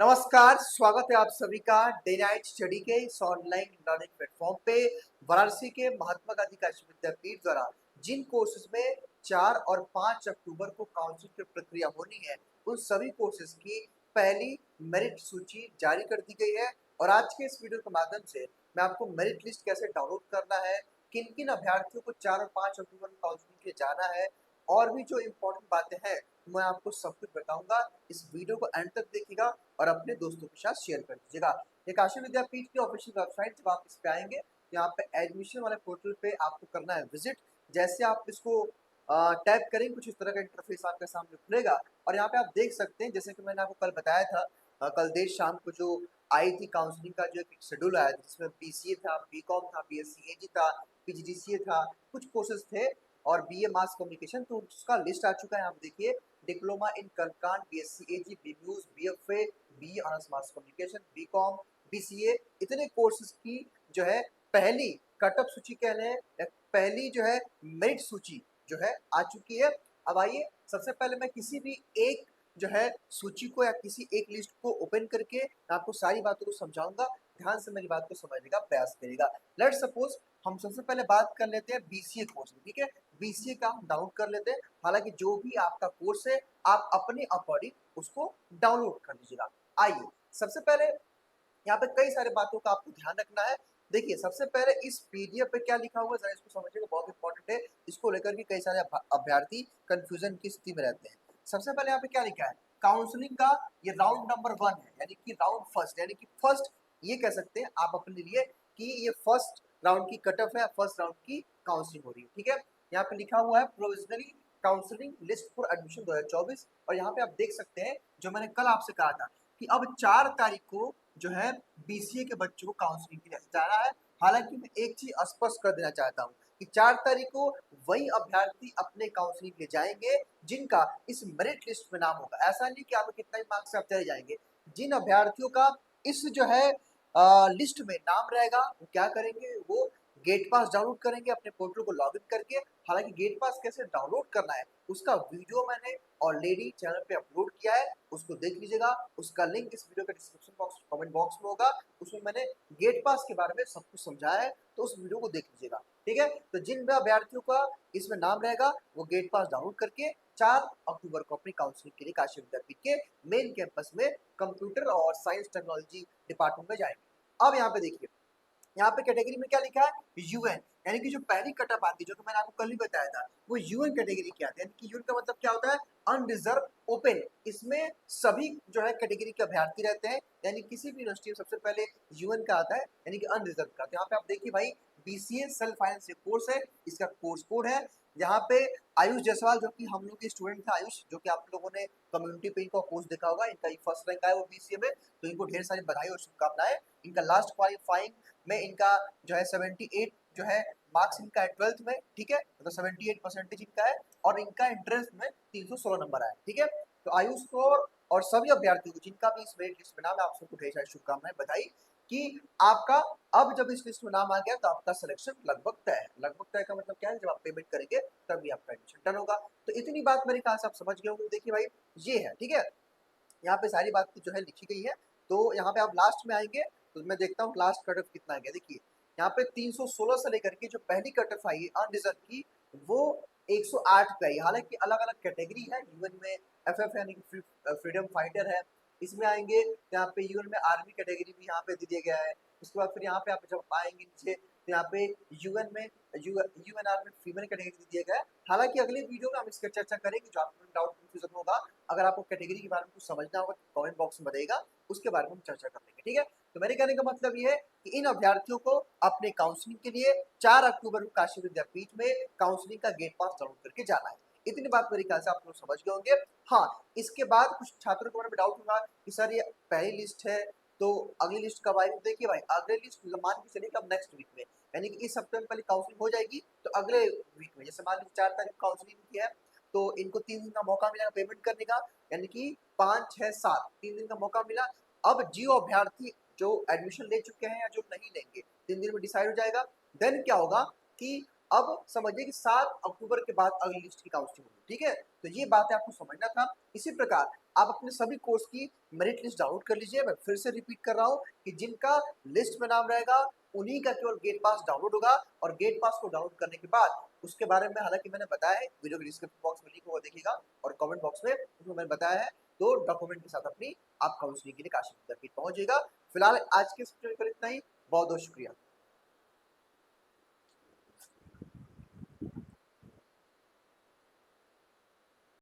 नमस्कार, स्वागत है आप सभी का डे नाइट स्टडी के इस ऑनलाइन लर्निंग प्लेटफॉर्म पे। वाराणसी के महात्मा गांधी काशी विद्यापीठ द्वारा जिन कोर्सेज में 4 और 5 अक्टूबर को काउंसलिंग की प्रक्रिया होनी है, उन सभी कोर्सेज की पहली मेरिट सूची जारी कर दी गई है। और आज के इस वीडियो के माध्यम से मैं आपको मेरिट लिस्ट कैसे डाउनलोड करना है, किन किन अभ्यर्थियों को 4 और 5 अक्टूबर को काउंसलिंग के लिए जाना है, और भी जो इम्पोर्टेंट बातें हैं मैं आपको सब कुछ बताऊंगा। इस वीडियो को एंड तक देखिएगा और अपने दोस्तों के साथ शेयर कर दीजिएगा। ये काशी विद्यापीठ की ऑफिशियल वेबसाइट, जब आप इस पे आएंगे यहाँ पे एडमिशन वाले पोर्टल पे आपको करना है विजिट। जैसे आप इसको टैप करेंगे कुछ इस तरह का इंटरफेस आपके सामने खुलेगा और यहाँ पे आप देख सकते हैं, जैसे कि मैंने आपको कल बताया था, कल देर शाम को जो आई थी काउंसलिंग का जो एक शेड्यूल आया था, जिसमें बीसीए था, बीकॉम था, बीएससी एजी था, पीजीडीसीए था, कुछ कोर्सेज थे और बीए मास कम्युनिकेशन, तो उसका लिस्ट आ चुका है। आप देखिए, डिप्लोमा इन कंकान, BSc Ag, BMus, BFA, B honours mass communication, BCom, BCA, इतने कोर्सेज की जो है पहली कटअप सूची कह लें, पहली जो है मेरिट सूची जो है आ चुकी है। अब आइए, सबसे पहले मैं किसी भी एक जो है सूची को या किसी एक लिस्ट को ओपन करके मैं आपको सारी बातों को समझाऊंगा। ध्यान से मेरी बात को समझने का प्रयास करिएगा। लेट सपोज हम सबसे पहले बात कर लेते हैं बीसीए कोर्स, ठीक है। बीसीए का हम डाउनलोड कर लेते हैं। हालांकि जो भी आपका कोर्स है आप अपने अकॉर्डिंग उसको डाउनलोड कर लीजिएगा। आइए, सबसे पहले यहाँ पे कई सारे बातों का आपको ध्यान रखना है। देखिए, सबसे पहले इस पीडीएफ पे क्या लिखा हुआ है जरा इसको समझिएगा, बहुत इंपॉर्टेंट है। इसको लेकर के कई सारे अभ्यर्थी कंफ्यूजन की स्थिति में रहते हैं। सबसे पहले यहाँ पे क्या लिखा है, काउंसलिंग का ये राउंड नंबर 1 है, यानी कि राउंड फर्स्ट, यानी कि फर्स्ट ये कह सकते हैं आप अपने लिए कि ये फर्स्ट राउंड की कट ऑफ है, फर्स्ट राउंड की काउंसलिंग हो रही है, ठीक है। यहाँ पे लिखा हुआ है provisionally counselling list for admission 2024। और यहाँ पे आप देख सकते हैं जो मैंने कल आपसे कहा था कि अब 4 तारीख को जो है बीसीए के बच्चों को काउंसलिंग के लिए जाना है। हालांकि मैं एक चीज स्पष्ट कर देना चाहता हूँ कि 4 तारीख को वही अभ्यर्थी अपने काउंसलिंग के जाएंगे जिनका इस मेरिट लिस्ट में नाम होगा। ऐसा नहीं कि आप कितना ही मार्क्स से आप चले जाएंगे। जिन अभ्यर्थियों का इस जो है लिस्ट में नाम रहेगा वो क्या करेंगे, वो गेट पास डाउनलोड करेंगे अपने पोर्टल को लॉगिन करके। हालांकि गेट पास कैसे डाउनलोड करना है उसका वीडियो मैंने ऑलरेडी चैनल पे अपलोड किया है, उसको देख लीजिएगा। उसका लिंक इस वीडियो के डिस्क्रिप्शन बॉक्स कमेंट बॉक्स में होगा। उसमें मैंने गेट पास के बारे में सब कुछ समझाया है, तो उस वीडियो को देख लीजिएगा, ठीक है। तो जिन भी अभ्यर्थियों का इसमें नाम रहेगा वो गेट पास डाउनलोड करके 4 अक्टूबर को अपनी काउंसलिंग के लिए काशी विद्यापीठ के मेन कैंपस में कंप्यूटर और साइंस टेक्नोलॉजी डिपार्टमेंट में जाएंगे। अब यहाँ पे देखिए, यहाँ पे कैटेगरी में क्या लिखा है, यूएन, यानी कि जो पहली कटअप आती है, जो कि मैंने आपको कल ही बताया था, वो यूएन कैटेगरी की आती है। यानी कि यूएन का मतलब क्या होता है, अनरिजर्व ओपन। इसमें सभी जो है कैटेगरी के अभ्यर्थी रहते हैं, यानी किसी भी यूनिवर्सिटी में सबसे पहले यूएन का आता है, यानी कि अनरिजर्व का। तो यहाँ पे आप देखिए भाई, बीसीए सेल्फ फाइनेंस ये कोर्स है, इसका कोर्स कोड है। यहाँ पे आयुष जायसवाल, जो कि हम लोग के स्टूडेंट थे, आयुष जो कि आप लोगों ने कम्युनिटी पे इनका कोर्स देखा होगा, इनका फर्स्ट रैंक आया वो बीसीए में, तो इनको ढेर सारी बधाई और शुभकामनाएं। इनका लास्ट क्वालिफाइंग में इनका जो है 78 जो है मार्क्स इनका है 12th में, ठीक है, मतलब 78% इनका है। और इनका एंट्रेंस में 316 नंबर आया, ठीक है। तो आयुष को और सभी अभ्यर्थियों को जिनका भी इस मेरिट लिस्ट में नाम है, आप सबको ढेर सारी शुभकामनाएं, बधाई कि आपका अब जब इस लिस्ट में नाम आ गया तो आपका सिलेक्शन लगभग तय है। लगभग तय का मतलब क्या है, जब आप पेमेंट करेंगे तभी आपका एडमिशन डन होगा। तो इतनी बात मेरे ख्याल से आप समझ गए होंगे। देखिए भाई, ये है, ठीक है, यहाँ पे सारी बात जो है लिखी गई है। तो यहाँ पे आप लास्ट में आएंगे तो मैं देखता हूँ लास्ट कट ऑफ कितना आ गया। देखिए, यहाँ पे 316 से लेकर के जो पहली कट ऑफ आई है अनरिजर्व की, वो 108 पे आई। हालांकि अलग अलग कैटेगरी है, यूएन में एफएफ यानी कि फ्रीडम फाइटर है, इसमें आएंगे तो यहाँ पे यूएन में आर्मी कैटेगरी भी यहाँ पे दे दिया गया है। उसके बाद फिर यहाँ पे आप जब आएंगे नीचे तो यहाँ पे यूएन में यूएनआर में फीमेल कैटेगरी दे दिया गया है। हालांकि अगले वीडियो में हम इसकी चर्चा करेंगे, जो आपको डाउट कंफ्यूजन होगा, अगर आपको कैटेगरी के बारे में कुछ समझना होगा तो कमेंट बॉक्स में बताइएगा, उसके बारे में हम चर्चा कर लेंगे, ठीक है। तो मेरे कहने का मतलब ये है कि इन अभ्यर्थियों को अपने काउंसलिंग के लिए 4 अक्टूबर को काशी विद्यापीठ में काउंसलिंग का गेट पास डाउनलोड करके जाना है। इतनी बात मेरे ख्याल से आप लोग समझ गए होंगे। हाँ, इसके बाद कुछ छात्रों के बारे में डाउट होगा कि सर ये पहली लिस्ट है तो अगली लिस्ट कब आएगी। देखिए भाई, अगली लिस्ट मान के चलिए कब, नेक्स्ट वीक में, यानी कि इस हफ्ते में पहले काउंसलिंग हो जाएगी तो अगले वीक में, जैसे मान लीजिए 4 तारीख काउंसलिंग की है तो इनको 3 दिन का मौका मिलेगा पेमेंट करने का, यानी कि 5, 6, 7 3 दिन का मौका मिला। अब जो अभ्यर्थी जो एडमिशन ले चुके हैं या जो नहीं लेंगे, 3 दिन में डिसाइड हो जाएगा। देन क्या होगा कि अब समझिए कि 7 अक्टूबर के बाद अगली लिस्ट की काउंसलिंग होगी, ठीक है? तो ये बातें आपको समझना था। इसी प्रकार आप अपने सभी कोर्स की मेरिट लिस्ट डाउनलोड कर लीजिए। मैं फिर से रिपीट कर रहा हूँ कि जिनका लिस्ट में नाम रहेगा उन्हीं का केवल गेट पास डाउनलोड होगा, और गेट पास को डाउनलोड करने के बाद उसके बारे में हालांकि मैंने बताया है, वीडियो के डिस्क्रिप्शन बॉक्स में लिंक होगा देखिएगा, और कमेंट बॉक्स में उसमें मैंने बताया है। तो डॉक्यूमेंट के साथ अपनी आप काउंसलिंग के लिए काशी विद्यापीठ पहुंच जाएगा। फिलहाल आज के इस ट्यूटोरियल पर इतना ही। बहुत बहुत शुक्रिया।